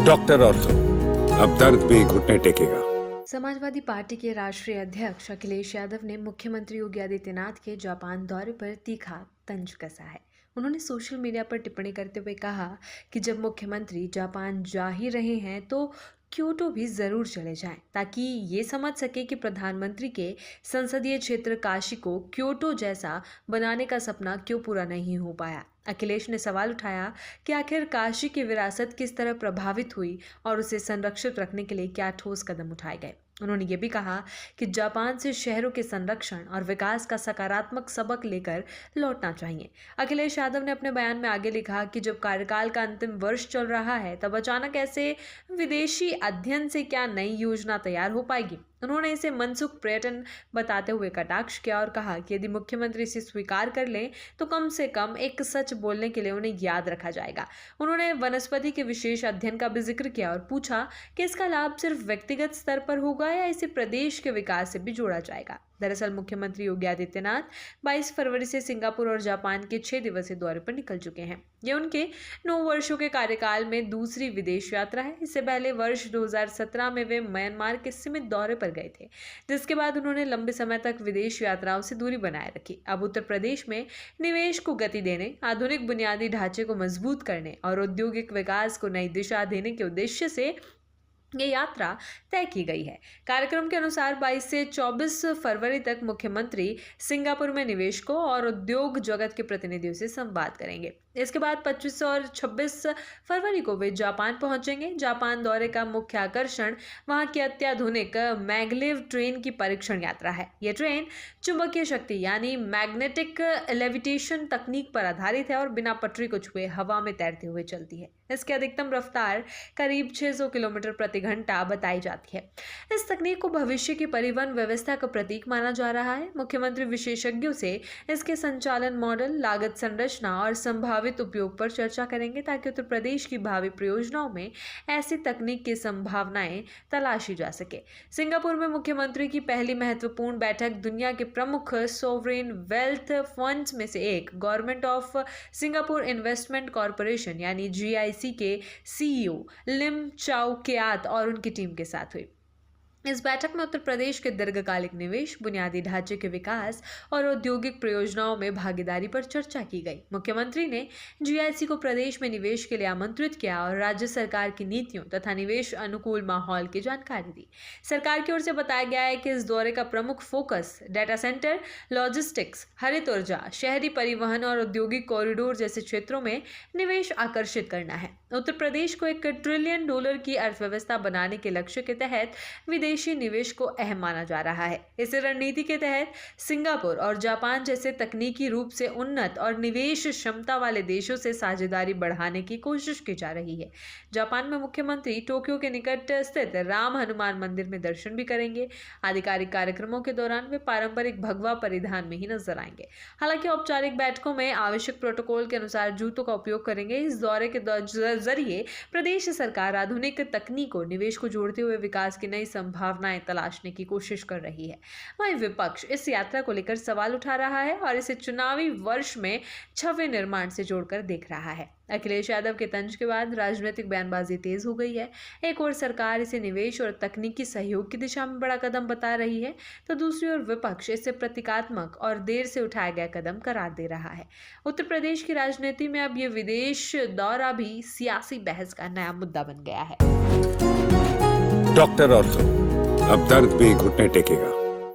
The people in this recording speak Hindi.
डॉक्टर ऑर्थो, अब दर्द भी घुटने टेकेगा। समाजवादी पार्टी के राष्ट्रीय अध्यक्ष अखिलेश यादव ने मुख्यमंत्री योगी आदित्यनाथ के जापान दौरे पर तीखा तंज कसा है। उन्होंने सोशल मीडिया पर टिप्पणी करते हुए कहा कि जब मुख्यमंत्री जापान जा ही रहे हैं तो क्योटो भी जरूर चले जाएं, ताकि ये समझ सके कि प्रधानमंत्री के संसदीय क्षेत्र काशी को क्योटो जैसा बनाने का सपना क्यों पूरा नहीं हो पाया। अखिलेश ने सवाल उठाया कि आखिर काशी की विरासत किस तरह प्रभावित हुई और उसे संरक्षित रखने के लिए क्या ठोस कदम उठाए गए। उन्होंने ये भी कहा कि जापान से शहरों के संरक्षण और विकास का सकारात्मक सबक लेकर लौटना चाहिए। अखिलेश यादव ने अपने बयान में आगे लिखा कि जब कार्यकाल का अंतिम वर्ष चल रहा है तब अचानक ऐसे विदेशी अध्ययन से क्या नई योजना तैयार हो पाएगी। उन्होंने इसे मनसुख पर्यटन बताते हुए कटाक्ष किया और कहा कि यदि मुख्यमंत्री इसे स्वीकार कर लें तो कम से कम एक सच बोलने के लिए उन्हें याद रखा जाएगा। उन्होंने वनस्पति के विशेष अध्ययन का भी जिक्र किया और पूछा कि इसका लाभ सिर्फ व्यक्तिगत स्तर पर होगा या इसे प्रदेश के विकास से भी जोड़ा जाएगा। दरअसल मुख्यमंत्री योगी आदित्यनाथ 22 फरवरी से सिंगापुर और जापान के 6 दिवसीय दौरे पर निकल चुके हैं। ये उनके 9 वर्षों के कार्यकाल में दूसरी विदेश यात्रा है। इससे पहले वर्ष 2017 में वे म्यांमार के सीमित दौरे पर गए थे, जिसके बाद उन्होंने लंबे समय तक विदेश यात्राओं से दूरी बनाए रखी। अब उत्तर प्रदेश में निवेश को गति देने, आधुनिक बुनियादी ढांचे को मजबूत करने और औद्योगिक विकास को नई दिशा देने के उद्देश्य से ये यात्रा तय की गई है। कार्यक्रम के अनुसार 22 से 24 फरवरी तक मुख्यमंत्री सिंगापुर में निवेशकों और उद्योग जगत के प्रतिनिधियों से संवाद करेंगे। इसके बाद 25 और 26 फरवरी को वे जापान पहुंचेंगे। जापान दौरे का मुख्य आकर्षण वहां की अत्याधुनिक मैगलेव ट्रेन की परीक्षण यात्रा है। यह ट्रेन चुंबकीय शक्ति यानी मैग्नेटिक लेविटेशन तकनीक पर आधारित है और बिना पटरी को छुए हवा में तैरते हुए चलती है। इसकी अधिकतम रफ्तार करीब 600 किलोमीटर प्रति घंटा बताई जाती है। इस तकनीक को भविष्य की परिवहन व्यवस्था का प्रतीक माना जा रहा है। मुख्यमंत्री विशेषज्ञों से इसके संचालन मॉडल, लागत संरचना और संभावित उपयोग पर चर्चा करेंगे, ताकि उत्तर प्रदेश की भावी परियोजनाओं में ऐसी तकनीक की संभावनाएं तलाशी जा सके। सिंगापुर में मुख्यमंत्री की पहली महत्वपूर्ण बैठक दुनिया के प्रमुख सोवरेन वेल्थ फंड्स में से एक government of Singapore investment corporation यानी GIC के CEO लिम चाओ कियात और उनकी टीम के साथ हुई। इस बैठक में उत्तर प्रदेश के दीर्घकालिक निवेश, बुनियादी ढांचे के विकास और औद्योगिक परियोजनाओं में भागीदारी पर चर्चा की गई। मुख्यमंत्री ने GIC को प्रदेश में निवेश के लिए आमंत्रित किया और राज्य सरकार की नीतियों तथा निवेश अनुकूल माहौल की जानकारी दी। सरकार की ओर से बताया गया है कि इस दौरे का प्रमुख फोकस डाटा सेंटर, लॉजिस्टिक्स, हरित ऊर्जा, शहरी परिवहन और औद्योगिक कॉरिडोर जैसे क्षेत्रों में निवेश आकर्षित करना है। उत्तर प्रदेश को $1 ट्रिलियन की अर्थव्यवस्था बनाने के लक्ष्य के तहत विदेशी निवेश को अहम माना जा रहा है। इस रणनीति के तहत सिंगापुर और जापान जैसे तकनीकी रूप से उन्नत और निवेश क्षमता वाले देशों से साझेदारी बढ़ाने की कोशिश की जा रही है। जापान में मुख्यमंत्री टोक्यो के निकट स्थित राम हनुमान मंदिर में दर्शन भी करेंगे। आधिकारिक कार्यक्रमों के दौरान वे पारंपरिक भगवा परिधान में ही नजर आएंगे। हालांकि औपचारिक बैठकों में आवश्यक प्रोटोकॉल के अनुसार जूतों का उपयोग करेंगे। इस दौरे के जरिए प्रदेश सरकार आधुनिक तकनीकों, निवेश को जोड़ते हुए विकास की नई संभावनाएं तलाशने की कोशिश कर रही है। वहीं विपक्ष इस यात्रा को लेकर सवाल उठा रहा है और इसे चुनावी वर्ष में छवि निर्माण से जोड़कर देख रहा है। अखिलेश यादव के तंज के बाद राजनीतिक बयानबाजी तेज हो गई है। एक ओर सरकार इसे निवेश और तकनीकी सहयोग की दिशा में बड़ा कदम बता रही है, तो दूसरी ओर विपक्ष इसे प्रतीकात्मक और देर से उठाया गया कदम करार दे रहा है। उत्तर प्रदेश की राजनीति में अब ये विदेश दौरा भी सियासी बहस का नया मुद्दा बन गया है। डॉक्टर ऑर्थो, अब दर्द भी घुटने टेकेगा।